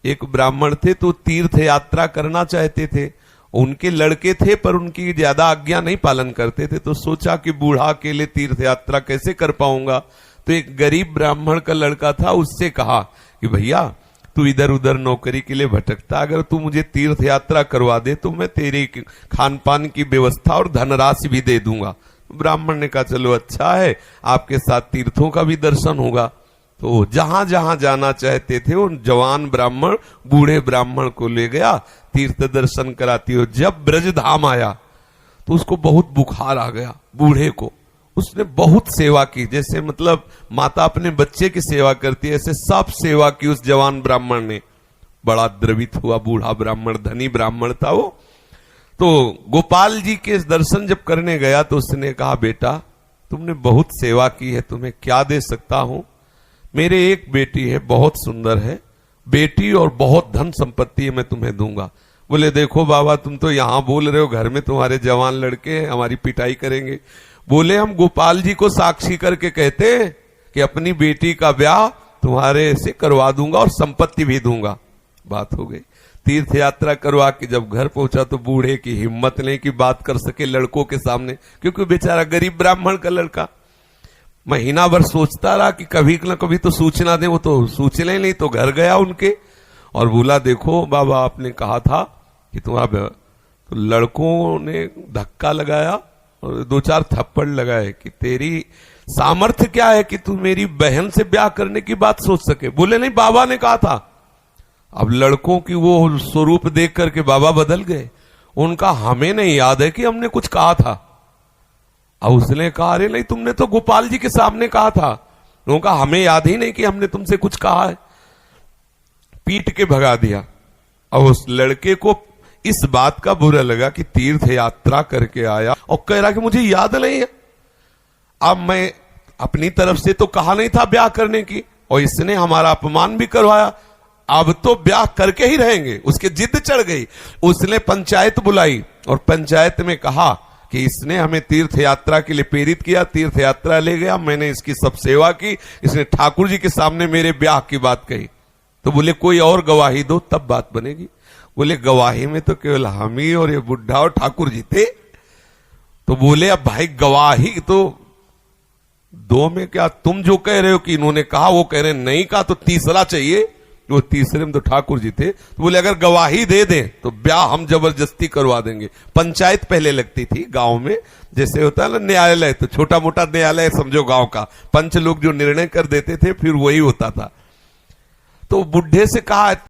एक ब्राह्मण थे तो तीर्थ यात्रा करना चाहते थे। उनके लड़के थे पर उनकी ज्यादा आज्ञा नहीं पालन करते थे, तो सोचा कि बूढ़ा अकेले तीर्थ यात्रा कैसे कर पाऊंगा। तो एक गरीब ब्राह्मण का लड़का था, उससे कहा कि भैया तू इधर उधर नौकरी के लिए भटकता, अगर तू मुझे तीर्थ यात्रा करवा दे तो मैं तेरे खान पान की व्यवस्था और धनराशि भी दे दूंगा। ब्राह्मण ने कहा चलो अच्छा है, आपके साथ तीर्थों का भी दर्शन होगा। तो जहां जहां जाना चाहते थे उन जवान ब्राह्मण बूढ़े ब्राह्मण को ले गया, तीर्थ दर्शन कराती हो। जब ब्रजधाम आया तो उसको बहुत बुखार आ गया बूढ़े को। उसने बहुत सेवा की, जैसे मतलब माता अपने बच्चे की सेवा करती है, ऐसे सब सेवा की उस जवान ब्राह्मण ने। बड़ा द्रवित हुआ बूढ़ा ब्राह्मण, धनी ब्राह्मण था वो। तो गोपाल जी के दर्शन जब करने गया तो उसने कहा बेटा तुमने बहुत सेवा की है, तुम्हें क्या दे सकता हूं। मेरे एक बेटी है, बहुत सुंदर है बेटी और बहुत धन संपत्ति है, मैं तुम्हें दूंगा। बोले देखो बाबा तुम तो यहां बोल रहे हो, घर में तुम्हारे जवान लड़के हैं, हमारी पिटाई करेंगे। बोले हम गोपाल जी को साक्षी करके कहते हैं कि अपनी बेटी का ब्याह तुम्हारे से करवा दूंगा और संपत्ति भी दूंगा। बात हो गई। तीर्थ यात्रा करवा के जब घर पहुंचा तो बूढ़े की हिम्मत नहीं कि बात कर सके लड़कों के सामने, क्योंकि बेचारा गरीब ब्राह्मण का लड़का। महीना भर सोचता रहा कि कभी न कभी तो सूचना दे, वो तो सूचना नहीं। तो घर गया उनके और बोला देखो बाबा आपने कहा था कि तुम्हारा, तो लड़कों ने धक्का लगाया और 2-4 थप्पड़ लगाए कि तेरी सामर्थ्य क्या है कि तू मेरी बहन से ब्याह करने की बात सोच सके। बोले नहीं बाबा ने कहा था। अब लड़कों की वो स्वरूप देख करके बाबा बदल गए। उनका हमें नहीं याद है कि हमने कुछ कहा था। अब उसने कहा अरे नहीं तुमने तो गोपाल जी के सामने कहा था। उनका हमें याद ही नहीं कि हमने तुमसे कुछ कहा है। पीट के भगा दिया। अब उस लड़के को इस बात का बुरा लगा कि तीर्थ यात्रा करके आया और कह रहा कि मुझे याद नहीं है। अब मैं अपनी तरफ से तो कहा नहीं था ब्याह करने की, और इसने हमारा अपमान भी करवाया, अब तो ब्याह करके ही रहेंगे। उसके जिद चढ़ गई। उसने पंचायत बुलाई और पंचायत में कहा कि इसने हमें तीर्थ यात्रा के लिए प्रेरित किया, तीर्थ यात्रा ले गया, मैंने इसकी सब सेवा की, इसने ठाकुर जी के सामने मेरे ब्याह की बात कही। तो बोले कोई और गवाही दो तब बात बनेगी। बोले गवाही में तो केवल हम ही और ये बुढ़ा और ठाकुर जी थे। तो बोले अब भाई गवाही तो दो में क्या, तुम जो कह रहे हो कि इन्होंने कहा वो कह रहे नहीं कहा, तो तीसरा चाहिए। वो तीसरे में तो ठाकुर जी थे। तो बोले अगर गवाही दे दें तो ब्याह हम जबरदस्ती करवा देंगे। पंचायत पहले लगती थी गांव में, जैसे होता है ना न्यायालय, तो छोटा मोटा न्यायालय समझो गांव का, पंच लोग जो निर्णय कर देते थे फिर वही होता था। तो बुढ़े से कहा